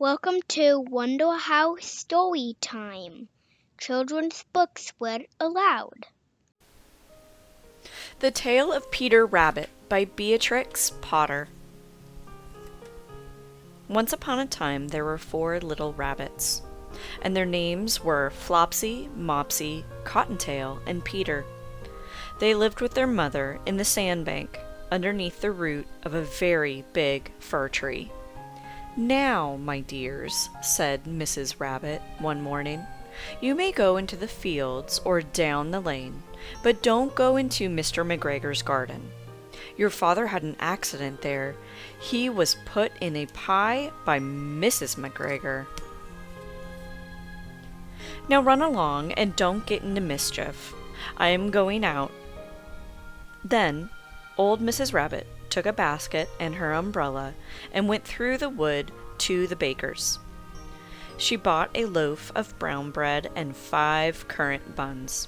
Welcome to Wonder House Storytime. Children's books read aloud. The Tale of Peter Rabbit by Beatrix Potter. Once upon a time there were 4 little rabbits, and their names were Flopsy, Mopsy, Cottontail, and Peter. They lived with their mother in the sandbank, underneath the root of a very big fir tree. "Now, my dears," said Mrs. Rabbit one morning, "you may go into the fields or down the lane, but don't go into Mr. McGregor's garden. Your father had an accident there. He was put in a pie by Mrs. McGregor. Now run along and don't get into mischief. I am going out." Then old Mrs. Rabbit took a basket and her umbrella and went through the wood to the baker's. She bought a loaf of brown bread and 5 currant buns.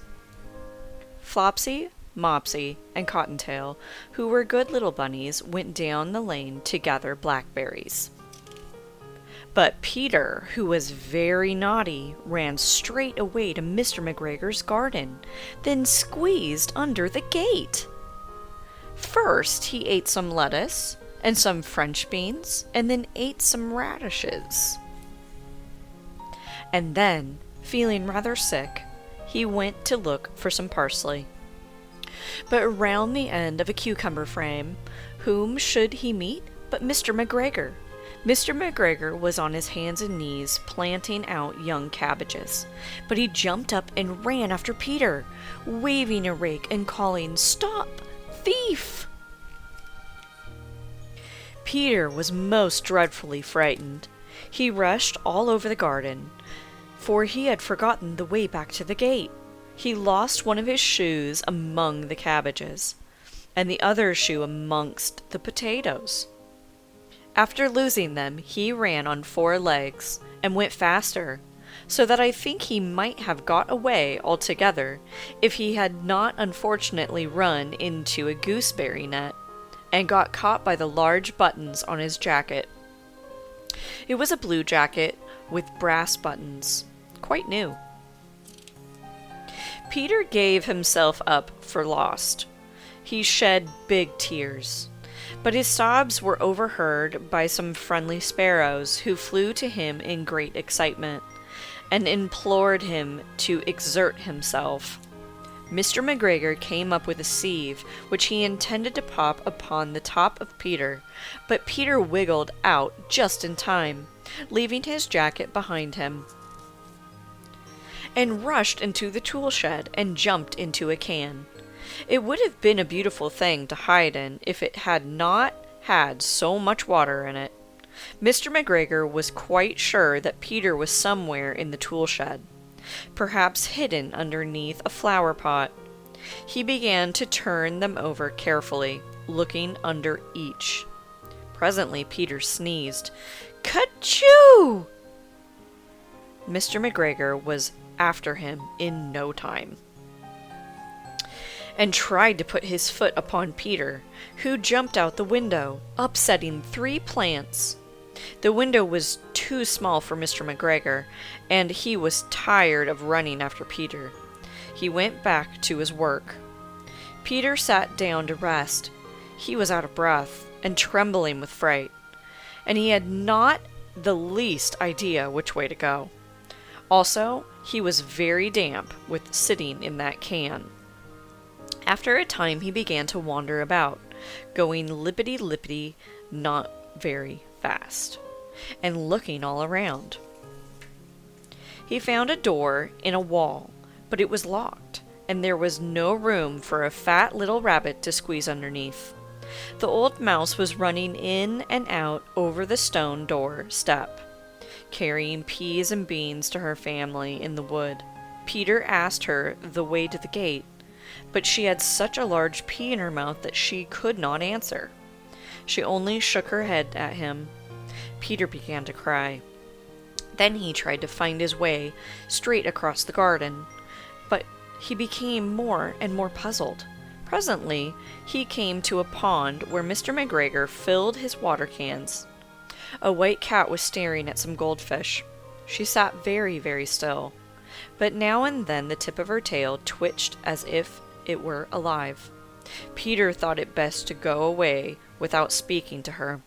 Flopsy, Mopsy, and Cottontail, who were good little bunnies, went down the lane to gather blackberries. But Peter, who was very naughty, ran straight away to Mr. McGregor's garden, then squeezed under the gate. First, he ate some lettuce and some French beans, and then ate some radishes. And then, feeling rather sick, he went to look for some parsley. But around the end of a cucumber frame, whom should he meet but Mr. McGregor? Mr. McGregor was on his hands and knees planting out young cabbages, but he jumped up and ran after Peter, waving a rake and calling, "Stop, thief!" Peter was most dreadfully frightened. He rushed all over the garden, for he had forgotten the way back to the gate. He lost one of his shoes among the cabbages, and the other shoe amongst the potatoes. After losing them, he ran on 4 legs, and went faster, so that I think he might have got away altogether, if he had not unfortunately run into a gooseberry net, and got caught by the large buttons on his jacket. It was a blue jacket with brass buttons, quite new. Peter gave himself up for lost. He shed big tears, but his sobs were overheard by some friendly sparrows who flew to him in great excitement, and implored him to exert himself. Mr. McGregor came up with a sieve, which he intended to pop upon the top of Peter, but Peter wiggled out just in time, leaving his jacket behind him, and rushed into the tool shed and jumped into a can. It would have been a beautiful thing to hide in if it had not had so much water in it. Mr. McGregor was quite sure that Peter was somewhere in the tool shed, perhaps hidden underneath a flower pot. He began to turn them over carefully, looking under each. Presently Peter sneezed. "Ka-choo!" Mr. McGregor was after him in no time, and tried to put his foot upon Peter, who jumped out the window, upsetting 3 plants. The window was too small for Mr. McGregor, and he was tired of running after Peter. He went back to his work. Peter sat down to rest. He was out of breath and trembling with fright, and he had not the least idea which way to go. Also, he was very damp with sitting in that can. After a time he began to wander about, going lippity-lippity, not very fast, and looking all around. He found a door in a wall, but it was locked, and there was no room for a fat little rabbit to squeeze underneath. The old mouse was running in and out over the stone door step, carrying peas and beans to her family in the wood. Peter asked her the way to the gate, but she had such a large pea in her mouth that she could not answer. She only shook her head at him. Peter began to cry. Then he tried to find his way straight across the garden, but he became more and more puzzled. Presently he came to a pond where Mr. McGregor filled his water cans. A white cat was staring at some goldfish. She sat very, very still, but now and then the tip of her tail twitched as if it were alive. Peter thought it best to go away without speaking to her.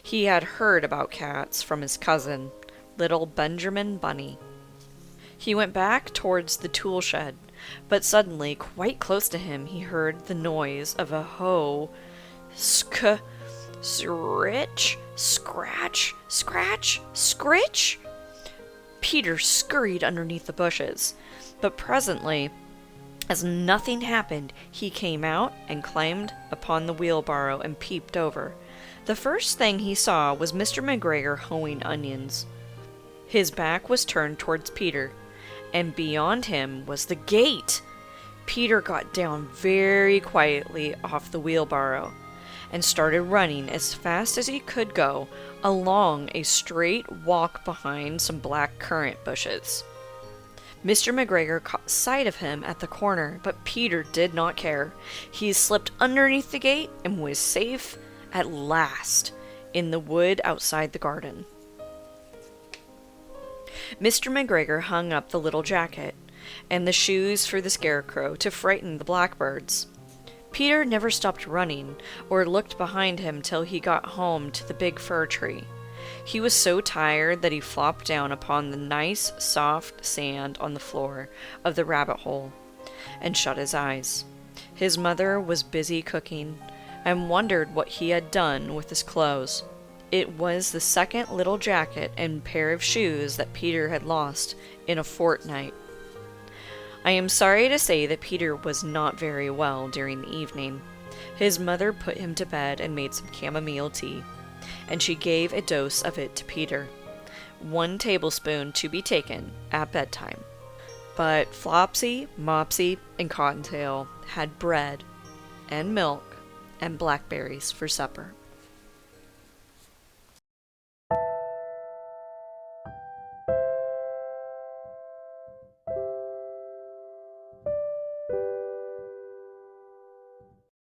He had heard about cats from his cousin, little Benjamin Bunny. He went back towards the tool shed, but suddenly, quite close to him, he heard the noise of a hoe. Scritch, scratch, scratch, scritch. Peter scurried underneath the bushes, but presently, as nothing happened, he came out and climbed upon the wheelbarrow and peeped over. The first thing he saw was Mr. McGregor hoeing onions. His back was turned towards Peter, and beyond him was the gate. Peter got down very quietly off the wheelbarrow and started running as fast as he could go along a straight walk behind some black currant bushes. Mr. McGregor caught sight of him at the corner, but Peter did not care. He slipped underneath the gate and was safe at last in the wood outside the garden. Mr. McGregor hung up the little jacket and the shoes for the scarecrow to frighten the blackbirds. Peter never stopped running or looked behind him till he got home to the big fir tree. He was so tired that he flopped down upon the nice, soft sand on the floor of the rabbit hole and shut his eyes. His mother was busy cooking and wondered what he had done with his clothes. It was the second little jacket and pair of shoes that Peter had lost in a fortnight. I am sorry to say that Peter was not very well during the evening. His mother put him to bed and made some chamomile tea, and she gave a dose of it to Peter, 1 tablespoon to be taken at bedtime. But Flopsy, Mopsy, and Cottontail had bread and milk and blackberries for supper.